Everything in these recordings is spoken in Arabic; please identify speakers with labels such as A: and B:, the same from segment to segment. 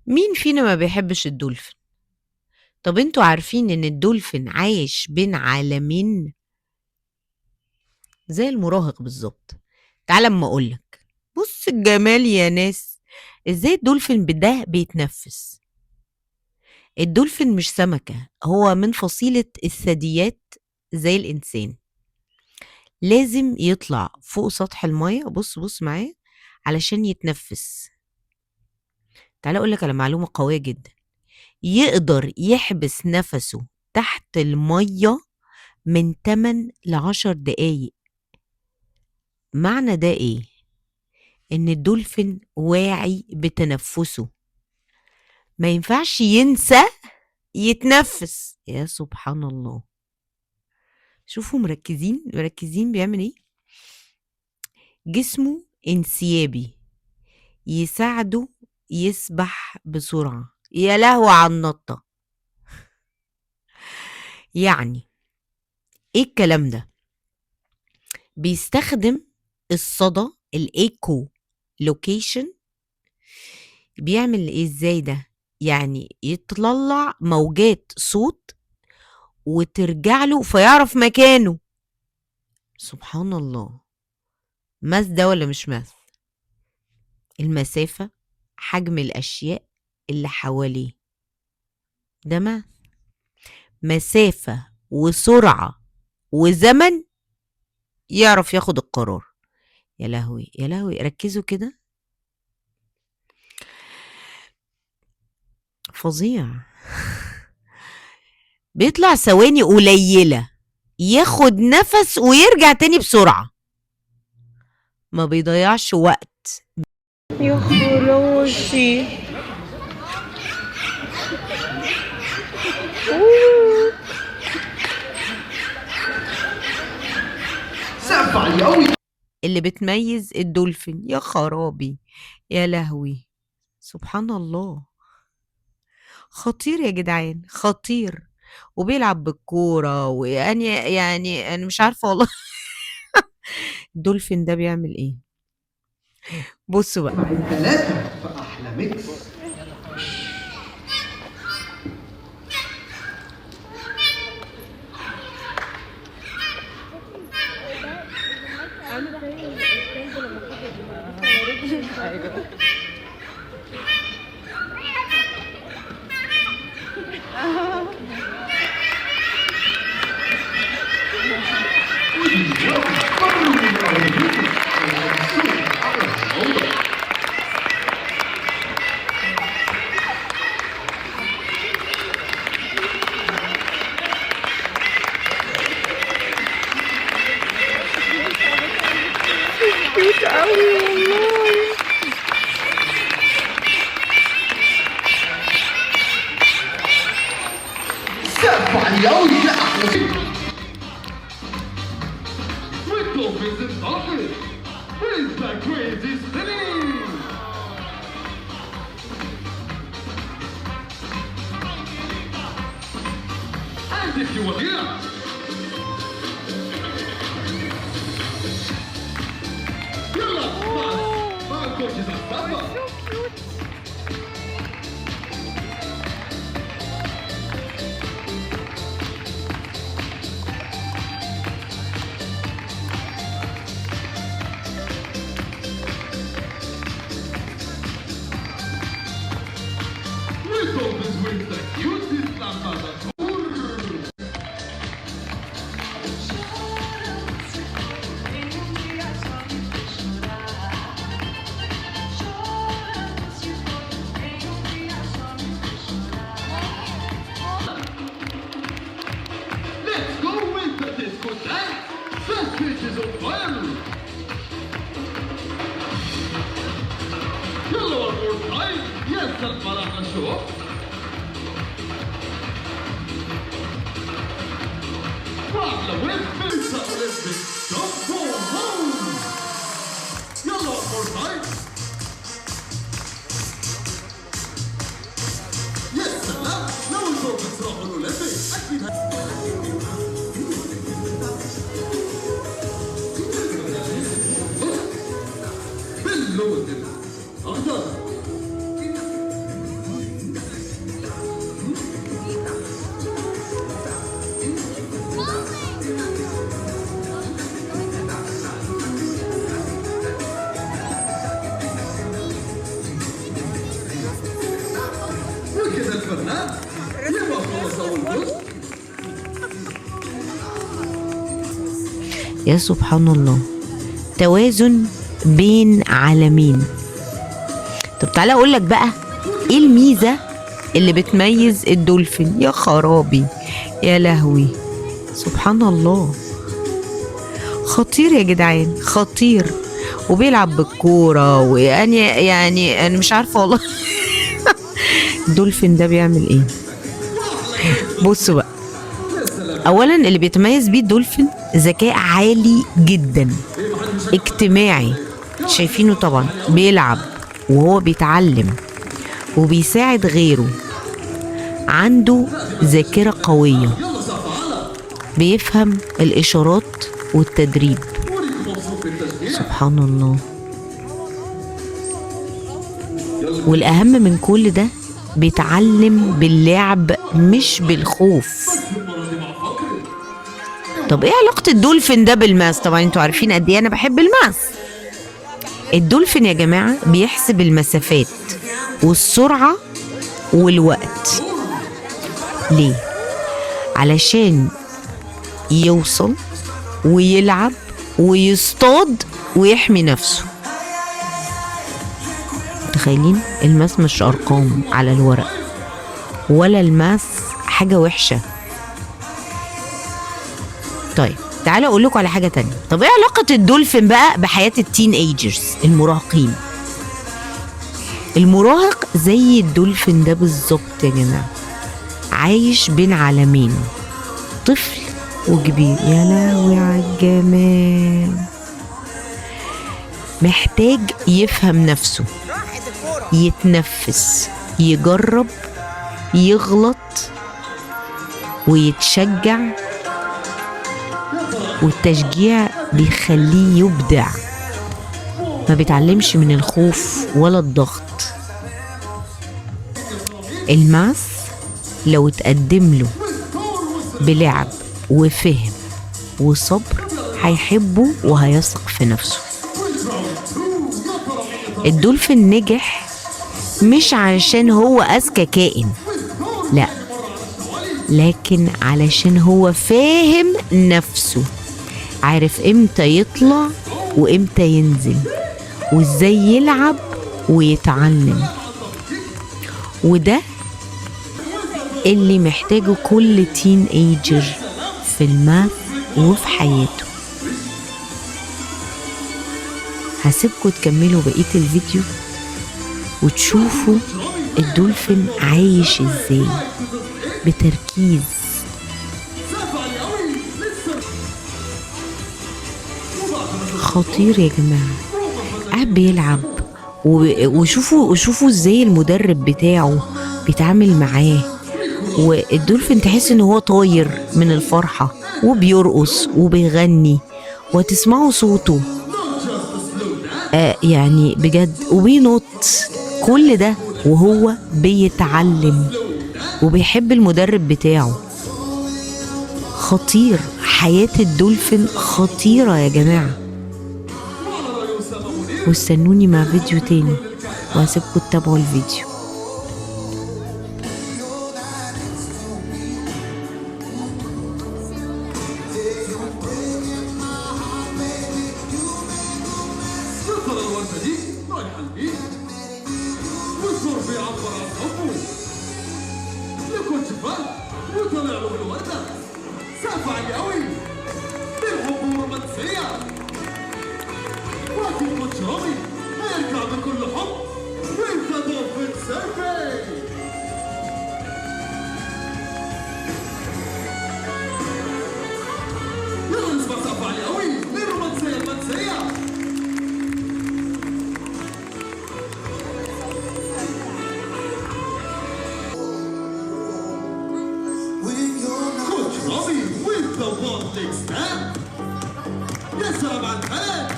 A: مين فينا ما بيحبش الدولفين؟ طب انتوا عارفين ان الدولفين عايش بين عالمين زي المراهق بالظبط. تعال اما اقولك. بص الجمال يا ناس. ازاي الدولفين ده بيتنفس؟ الدولفين مش سمكة، هو من فصيلة الثدييات زي الإنسان. لازم يطلع فوق سطح المية، بص معايا، علشان يتنفس. تعال أقولك على معلومة قوية جدا. يقدر يحبس نفسه تحت المية من 8 ل10 دقايق. معنى ده ايه؟ ان الدولفين واعي بتنفسه، ما ينفعش ينسى يتنفس. يا سبحان الله. شوفوا مركزين بيعمل ايه. جسمه انسيابي يساعده يسبح بسرعة. يا لهو على النطة. يعني ايه الكلام ده؟ بيستخدم الصدى الايكو لوكيشن. بيعمل ايه ازاي ده؟ يعني يطلع موجات صوت وترجع له فيعرف مكانه. سبحان الله. ماس ده ولا مش ماس؟ المسافة، حجم الأشياء اللي حواليه، ده ماس. مسافة وسرعة وزمن، يعرف ياخد القرار. يا لهوي يا لهوي، ركزوا كده. فظيع. بيطلع ثواني قليلة، ياخد نفس ويرجع تاني بسرعة، ما بيضيعش وقت. يا خراشي.
B: سقف عالي قوي.
A: اللي بتميز الدولفين، يا خرابي، يا لهوي، سبحان الله. خطير يا جدعان، خطير. وبيلعب بالكورة، يعني أنا مش عارفة والله. الدولفين ده بيعمل إيه؟ بصوا بقى.
B: مع الثلاثة في أحلى ميكس. سقف عالي قوي يا أحلى.
C: Dolphins and Dolphins! Where's the crazy spinning? And if you were here, يلا مع الكوتشز السابع. Dolphins wins the cutest lambada tour. Let's go with the disco dance. The stage is on fire. يلا one more time. Yes, الفرح نشوف. From the Winter Olympics, don't go home. Yalla, one more time. Yes, سلام. لو الدولفينز راحوا الأولمبيكس أكيد باللون الأخضر. كده الفنان يبقى خلص اول جزء.
A: يا سبحان الله، توازن بين عالمين. طب تعالى اقول لك بقى ايه الميزه اللي بتميز الدولفين. يا خرابي، يا لهوي، سبحان الله، خطير يا جدعان، خطير. وبيلعب بالكوره، ويعني انا مش عارفه والله. الدولفين ده بيعمل ايه؟ بصوا بقى، اولا اللي بيتميز بيه الدولفين ذكاء عالي جدا، اجتماعي، شايفينه طبعا بيلعب وهو بيتعلم وبيساعد غيره، عنده ذاكرة قوية، بيفهم الإشارات والتدريب. سبحان الله. والأهم من كل ده بيتعلم باللعب مش بالخوف. طب ايه علاقة الدولفين ده بالماس؟ طبعا انتوا عارفين قد ايه انا بحب الماس. الدولفين يا جماعة بيحسب المسافات والسرعة والوقت. ليه؟ علشان يوصل ويلعب ويصطاد ويحمي نفسه. متخيلين؟ الماس مش ارقام على الورق، ولا الماس حاجة وحشة. طيب تعالوا اقول لكم على حاجة تانية. طب ايه علاقة الدولفين بقى بحياة التين ايجرز، المراهقين؟ المراهق زي الدولفين ده بالظبط يا جماعة، عايش بين عالمين، طفل وكبير. يا لهوي على الجمال. محتاج يفهم نفسه، يتنفس، يجرب، يغلط، ويتشجع. والتشجيع بيخليه يبدع، ما بيتعلمش من الخوف ولا الضغط. الماس لو اتقدم له بلعب وفهم وصبر هيحبه وهيثق في نفسه. الدولفين نجح مش علشان هو أذكى كائن، لا، لكن علشان هو فاهم نفسه، عارف امتى يطلع وامتى ينزل، وازاي يلعب ويتعلم. وده اللي محتاجه كل تين ايجر في الماث وفي حياته. هسيبكم تكملوا بقية الفيديو وتشوفوا الدولفين عايش ازاي بتركيز. خطير يا جماعة، قاعد بيلعب. وشوفوا ازاي المدرب بتاعه بيتعامل معاه. والدولفين تحس ان هو طاير من الفرحة، وبيرقص وبيغني، وتسمعوا صوته يعني بجد، وبينط. كل ده وهو بيتعلم وبيحب المدرب بتاعه. خطير، حياة الدولفين خطيرة يا جماعة. واستنوني مع فيديو تاني، وهسيبكم تتابعوا الفيديو.
C: الوردة دي رايحة لمين؟ والزور بيعبر عن حبه لكل شفاف وطلع له الوردة سقف عالي قوي بالحب والرومانسية. وقت الماتش رامي هيرجع بكل حب وانت دولفين سيرفي. يلا نسمع سقف عالي قوي للرومانسية المنسية. with the one leg snap. يا سلام على الحالات.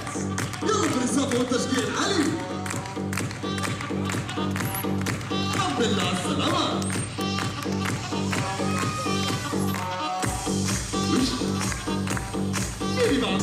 C: يلا بالإصابة والتشجيع العالي. الحمد لله على السلامة. وش؟ مين بعد؟